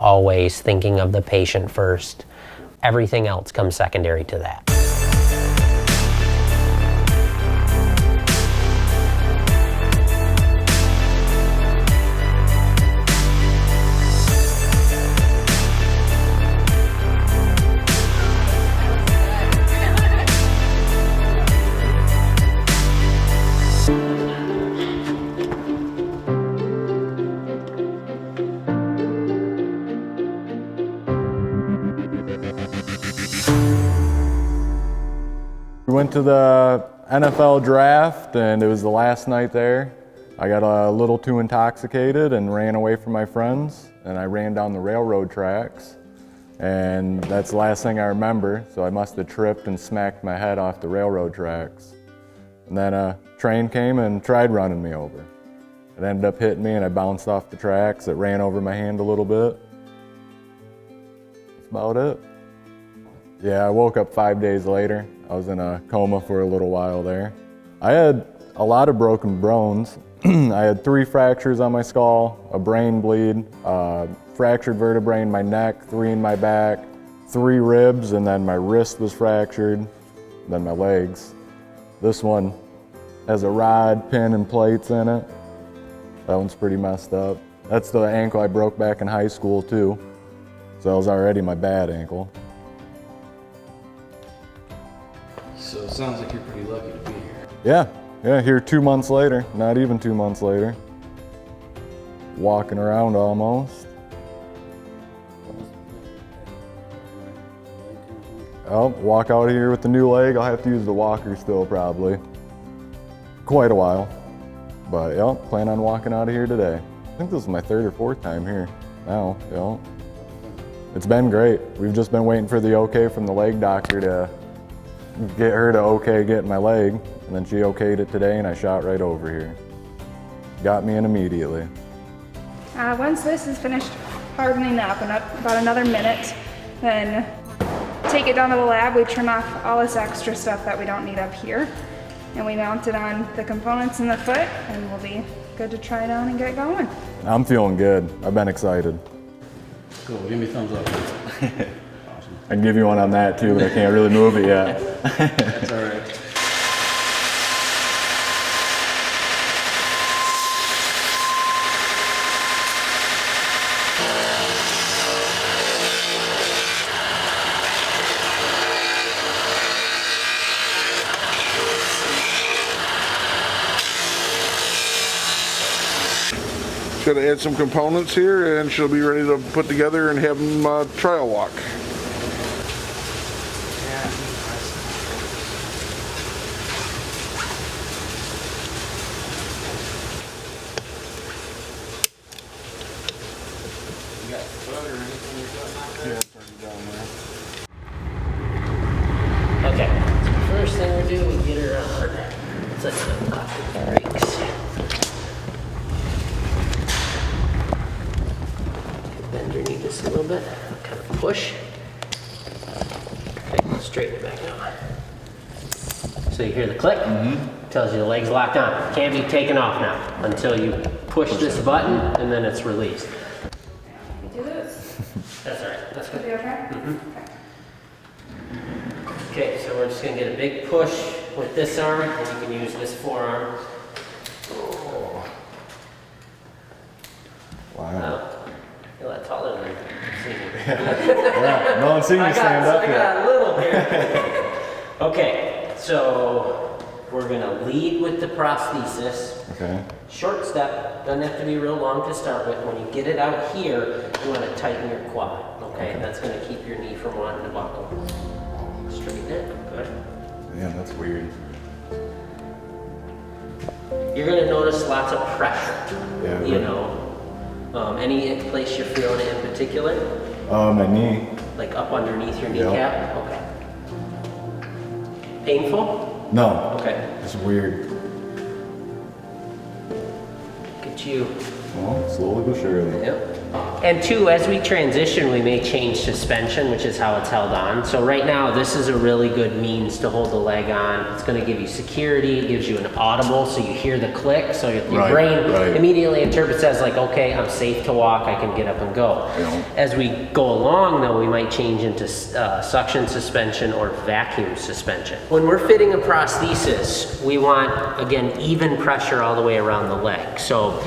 Always thinking of the patient first. Everything else comes secondary to that. We went to the NFL draft and it was the last night there. I got a little too intoxicated and ran away from my friends, and I ran down the railroad tracks, and that's the last thing I remember, so I must have tripped and smacked my head off the railroad tracks. And then a train came and tried running me over. It ended up hitting me and I bounced off the tracks. It ran over my hand a little bit. That's about it. Yeah, I woke up 5 days later. I was in a coma for a little while there. I had a lot of broken bones. I had 3 fractures on my skull, a brain bleed, fractured vertebrae in my neck, 3 in my back, 3 ribs, and then my wrist was fractured, then my legs. This one has a rod, pin, and plates in it. That one's pretty messed up. That's the ankle I broke back in high school too. So that was already my bad ankle. So it sounds like you're pretty lucky to be here. Yeah, here 2 months later, not even 2 months later. Walking around almost. I'll walk out of here with the new leg. I'll have to use the walker still probably. Quite a while. But yeah, plan on walking out of here today. I think this is my 3rd or 4th time here now, yeah. It's been great. We've just been waiting for the okay from the leg doctor to get her to okay getting my leg, and then she okayed it today and I shot right over here. Got me in immediately. Once this is finished hardening up in about another minute, then take it down to the lab. We trim off all this extra stuff that we don't need up here, and we mount it on the components in the foot, and we'll be good to try it on and get going. I'm feeling good. I've been excited. Cool, give me a thumbs up. Awesome. I can give you one on that too, but I can't really move it yet. That's all right. Got to add some components here, and she'll be ready to put together and have them trial walk. Okay, so first thing we do, we get her on. Let's unlock the brakes. Bend your knee just a little bit, kind of push. Okay, straighten it back out. So you hear the click? Tells you the leg's locked on. Can't be taken off now until you push this button and then it's released. We do this. That's all right, that's good. Be okay? Okay, so we're just gonna get a big push with this arm, and you can use this forearm. Wow. You're a lot taller than I've seen you. Yeah, no one's seen you stand up I yet. got a little here. Okay, so we're gonna lead with the prosthesis. Okay. Short step, doesn't have to be real long to start with. When you get it out here, you wanna tighten your quad, okay? That's gonna keep your knee from wanting to buckle. Straighten it, good. Man, that's weird. You're gonna notice lots of pressure, Yeah, you right. know. Any place you're feeling it in particular? My knee. Like up underneath your Yeah. kneecap? Okay. Painful? No. Okay. It's weird. Get you. Well, slowly but surely. Yep. And two, as we transition, we may change suspension, which is how it's held on. So right now, this is a really good means to hold the leg on. It's gonna give you security, it gives you an audible, so you hear the click, so your brain immediately interprets as like, okay, I'm safe to walk, I can get up and go. Yeah. As we go along though, we might change into suction suspension or vacuum suspension. When we're fitting a prosthesis, we want, again, even pressure all the way around the leg. So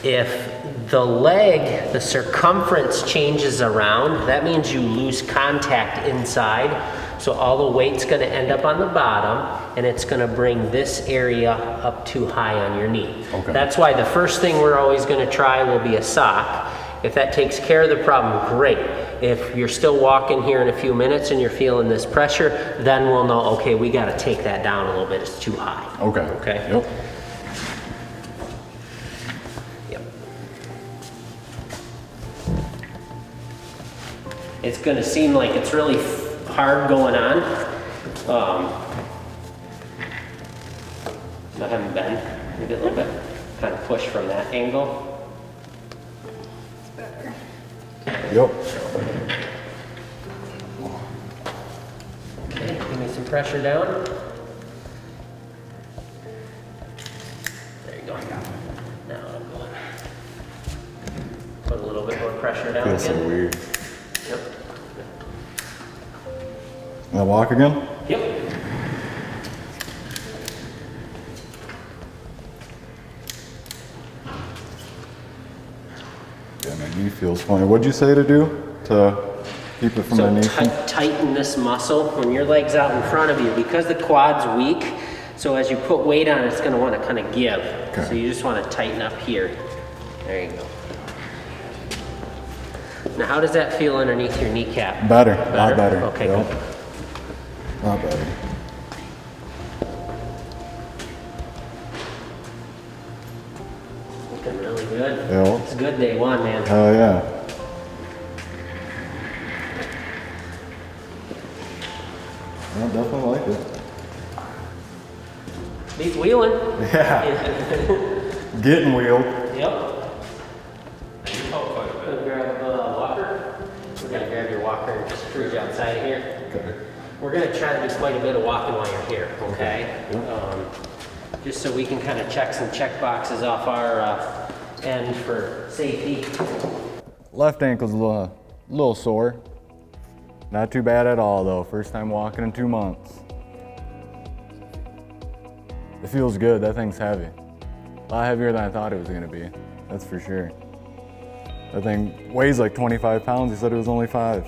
if the leg, the circumference changes around, that means you lose contact inside. So all the weight's gonna end up on the bottom and it's gonna bring this area up too high on your knee. Okay. That's why the first thing we're always gonna try will be a sock. If that takes care of the problem, great. If you're still walking here in a few minutes and you're feeling this pressure, then we'll know, okay, we gotta take that down a little bit, it's too high. Okay. Okay. Yep. It's going to seem like it's really hard going on. So have them bend maybe a little bit, kind of push from that angle. It's better. Yep. Okay, give me some pressure down. There you go. Now I'm going. Put a little bit more pressure down Feels again. so weird. Yep. Now walk again? Yep. Yeah, my knee feels funny. What'd you say to do to keep it from my So knee? tighten this muscle when your leg's out in front of you, because the quad's weak. So as you put weight on it, it's going to want to kind of give. Okay. So you just want to tighten up here. There you go. Now, how does that feel underneath your kneecap? Better. A lot better. Okay, Yep. good. A lot better. Looking really good. Yeah. It's a good day one, man. Oh yeah. I definitely like it. Beats wheeling. Yeah. Getting wheeled. Yep. Grab a walker. We're gonna grab your walker and just cruise you outside of here. Okay. We're gonna try to do quite a bit of walking while you're here, okay? Just so we can kind of check some check boxes off our end for safety. Left ankle's a little sore. Not too bad at all though. First time walking in 2 months. It feels good. That thing's heavy. A lot heavier than I thought it was gonna be. That's for sure. That thing weighs like 25 pounds. He said it was only 5.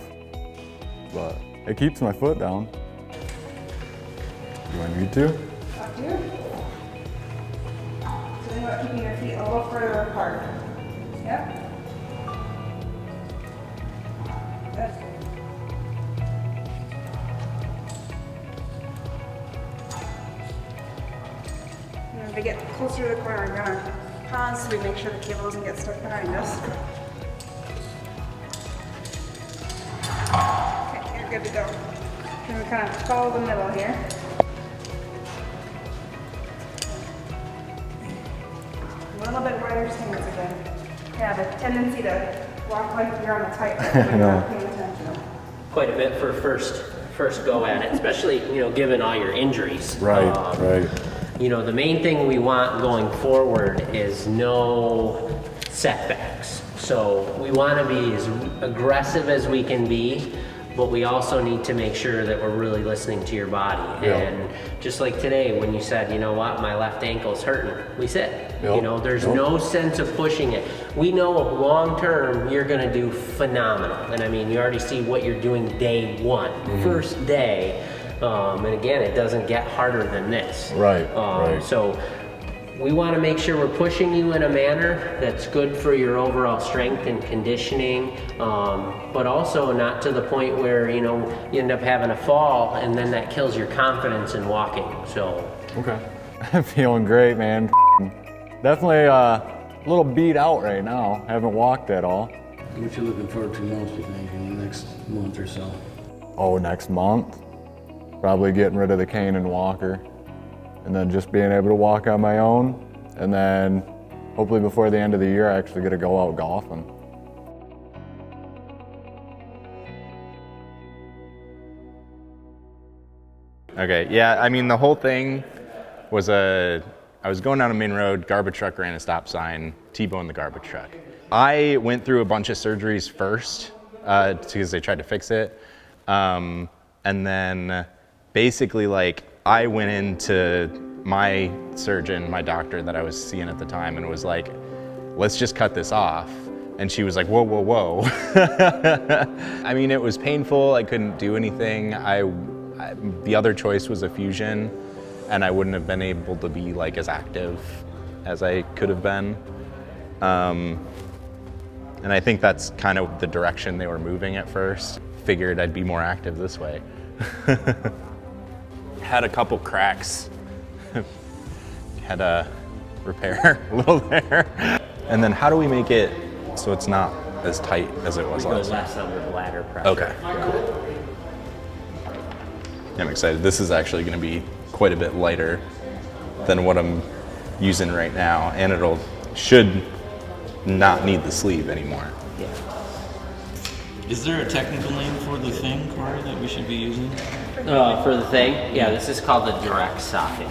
But it keeps my foot down. You want me to? Up here. So think about keeping your feet a little further apart. Yep. Good. And as we get closer to the corner, we're gonna pause so we make sure the cable doesn't get stuck behind us. Okay, you're good to go. And we kind of follow the middle here. A little bit wider stance again. Yeah, the tendency to walk like you're on a tightrope when you're not paying attention. Quite a bit for first go at it, especially, you know, given all your injuries. Right, right. You know, the main thing we want going forward is no setbacks. So we want to be as aggressive as we can be, but we also need to make sure that we're really listening to your body. Yeah. And just like today, when you said, you know what, my left ankle's hurting, we said, Yep. you know, there's Yep. no sense of pushing it. We know long term you're going to do phenomenal. And I mean, you already see what you're doing day one, first day. And again, it doesn't get harder than this. Right, right. So we want to make sure we're pushing you in a manner that's good for your overall strength and conditioning, but also not to the point where, you know, you end up having a fall and then that kills your confidence in walking. So Okay. I'm feeling great, man. Definitely a little beat out right now. Haven't walked at all. What you looking forward to most, you think, in the next month or so? Oh, next month? Probably getting rid of the cane and walker. And then just being able to walk on my own. And then hopefully before the end of the year, I actually get to go out golfing. Okay, yeah, I mean, the whole thing was I was going down a main road, garbage truck ran a stop sign, T-boned the garbage truck. I went through a bunch of surgeries first because they tried to fix it. And then basically, like, I went into my surgeon, my doctor that I was seeing at the time, and was like, let's just cut this off. And she was like, whoa, whoa, whoa. I mean, it was painful. I couldn't do anything. The other choice was a fusion, and I wouldn't have been able to be like as active as I could have been. And I think that's kind of the direction they were moving at first. Figured I'd be more active this way. Had a couple cracks. Had a repair a little there. And then how do we make it so it's not as tight as it was last time? Less under bladder pressure. Okay, cool. I'm excited. This is actually going to be quite a bit lighter than what I'm using right now, and should not need the sleeve anymore. Yeah. Is there a technical name for the thing, Corey, that we should be using? For the thing, yeah, this is called the direct socket.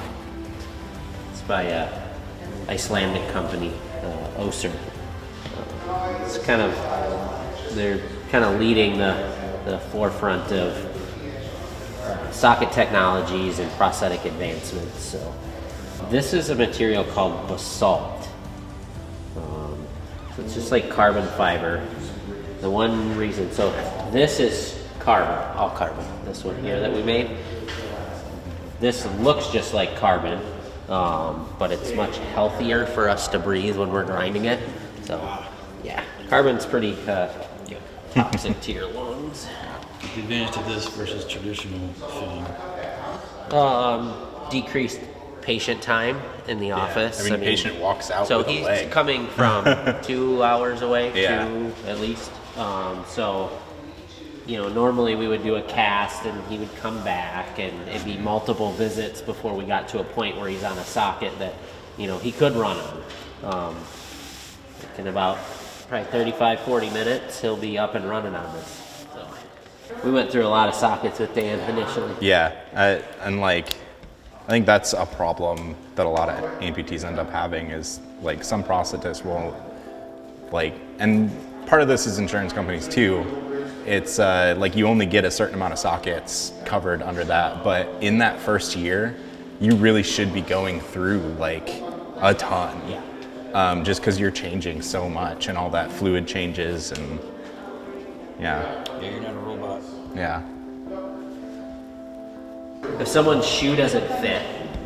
It's by a Icelandic company, Össur. It's they're kind of leading the forefront of socket technologies and prosthetic advancements. So this is a material called basalt. So it's just like carbon fiber. The one reason, so this is carbon, all carbon. This one here that we made. This looks just like carbon, but it's much healthier for us to breathe when we're grinding it. So yeah, carbon's pretty toxic to your lungs. The advantage to this versus traditional fitting. Decreased patient time in the office. I mean, patient walks out so with a he's leg. coming from 2 hours away, Yeah. 2 at least. So, normally we would do a cast and he would come back, and it'd be multiple visits before we got to a point where he's on a socket that, he could run on. In about probably 35, 40 minutes, he'll be up and running on this. So, we went through a lot of sockets with Dan initially. Yeah, I think that's a problem that a lot of amputees end up having is like some prosthetists won't and part of this is insurance companies too. It's like you only get a certain amount of sockets covered under that, but in that first year, you really should be going through like a ton. Yeah. Just because you're changing so much and all that fluid changes and yeah. Yeah, you're not a robot. Yeah. If someone's shoe doesn't fit,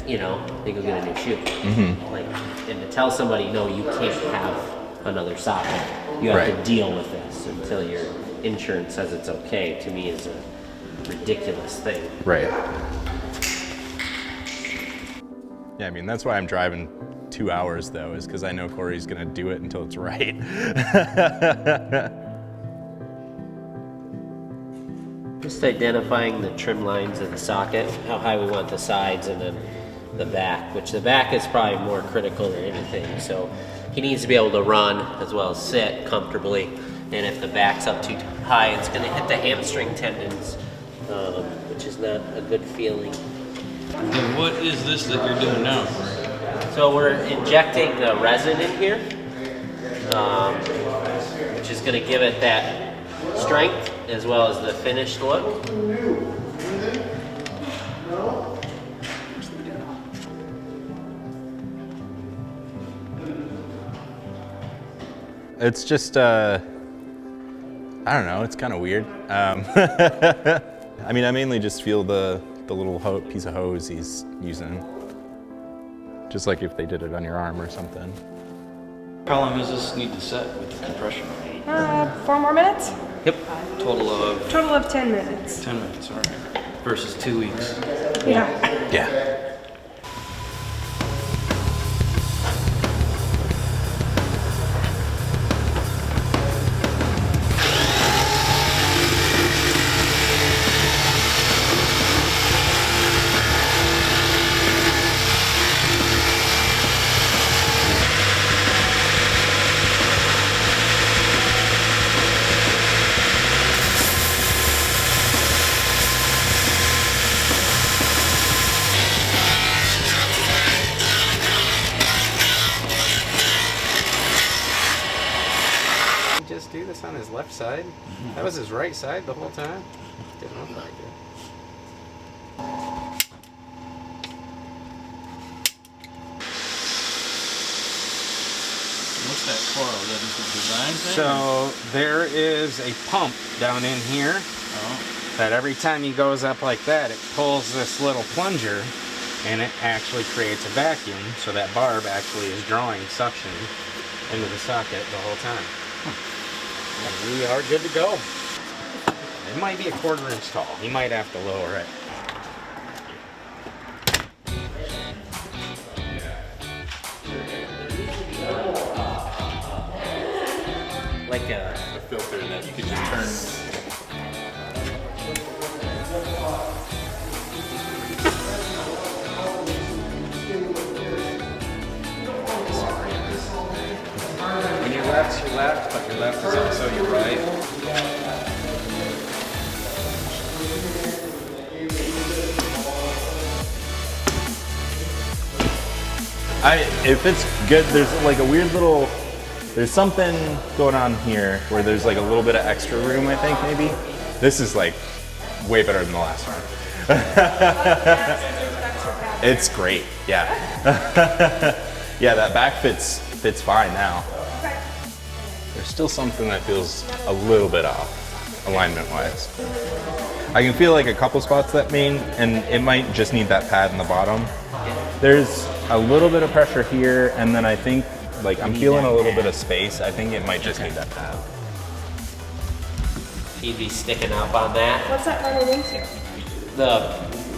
they go get a new shoe. Mm-hmm. And to tell somebody, no, you can't have another socket. You have to Right. deal with this until your insurance says it's okay, to me is a ridiculous thing. Right. Yeah, I mean, that's why I'm driving 2 hours though, is because I know Corey's gonna do it until it's right. Just identifying the trim lines of the socket, how high we want the sides, and then the back, which the back is probably more critical than anything. So he needs to be able to run as well as sit comfortably. And if the back's up too high, it's going to hit the hamstring tendons, which is not a good feeling. Then what is this that you're doing now, Corey? So we're injecting the resin in here, which is going to give it that strength as well as the finished look. It's just, I don't know, it's kind of weird. I mean, I mainly just feel the little piece of hose he's using. Just like if they did it on your arm or something. How long does this need to set with the compression? 4 more minutes? Yep. Total of Total of 10 minutes. 10 minutes, all right. Versus 2 weeks. Yeah. Yeah. side? That was his right side the whole time? Didn't look like it. What's that for? Is that just a design thing? So there is a pump down in here that every time he goes up like that, it pulls this little plunger and it actually creates a vacuum. So that barb actually is drawing suction into the socket the whole time. And we are good to go. It might be a 1/4 inch tall. You might have to lower it. Like a filter that you could just turn. When your left's your left, but your left is also your right. If it's good, there's like a weird little, there's something going on here where there's like a little bit of extra room, I think, maybe. This is like way better than the last one. It's great, yeah. Yeah, that back fits fine now. There's still something that feels a little bit off, alignment-wise. I can feel like a couple spots that and it might just need that pad in the bottom. There's a little bit of pressure here, and then I think, like, I'm feeling a little bit of space. I think it might just need that pad. he'd be sticking up on that. What's that running into?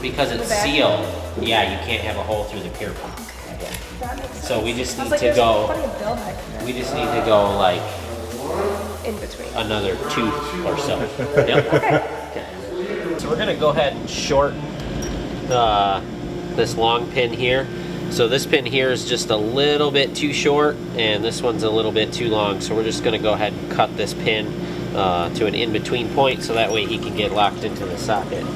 Because it's The vacuum? sealed, yeah, you can't have a hole through the pier pump. That makes sense. So we just I was need like, to there's go, plenty of build height in there. we just need to go like In between. another tooth or so. Yep. Okay. So we're gonna go ahead and short this long pin here. So this pin here is just a little bit too short, and this one's a little bit too long. So we're just gonna go ahead and cut this pin to an in-between point, so that way he can get locked into the socket.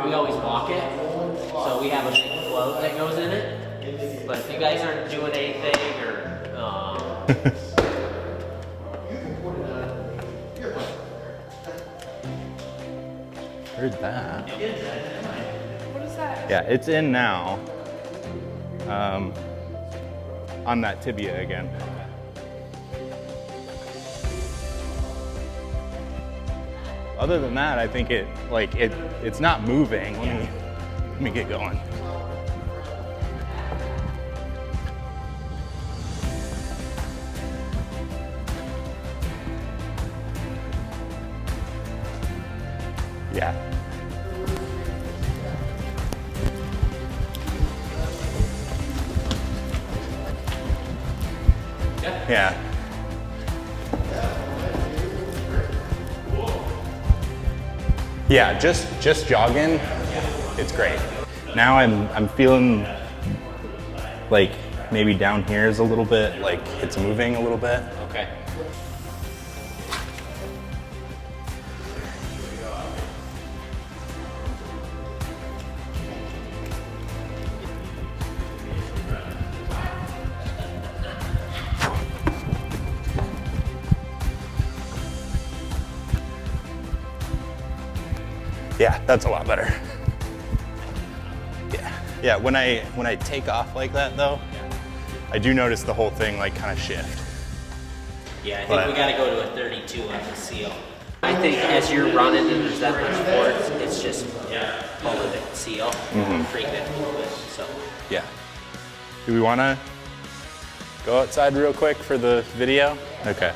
We always walk it, so we have a big float that goes in it. But if you guys aren't doing anything or Heard that. What is that? Yeah, it's in now. On that tibia again. Other than that, I think it's not moving. Let me get going. Yeah. Yeah. Yeah, just jogging, it's great. Now I'm feeling like maybe down here is a little bit, like it's moving a little bit. okay. Yeah, that's a lot better. Yeah, when I take off like that though, I do notice the whole thing like kind of shift. Yeah, I think we gotta go to a 32 on the seal. I think as you're running and there's that much force, it's just pulling it seal, creating it a little bit. So Yeah. Do we want to go outside real quick for the video? Okay.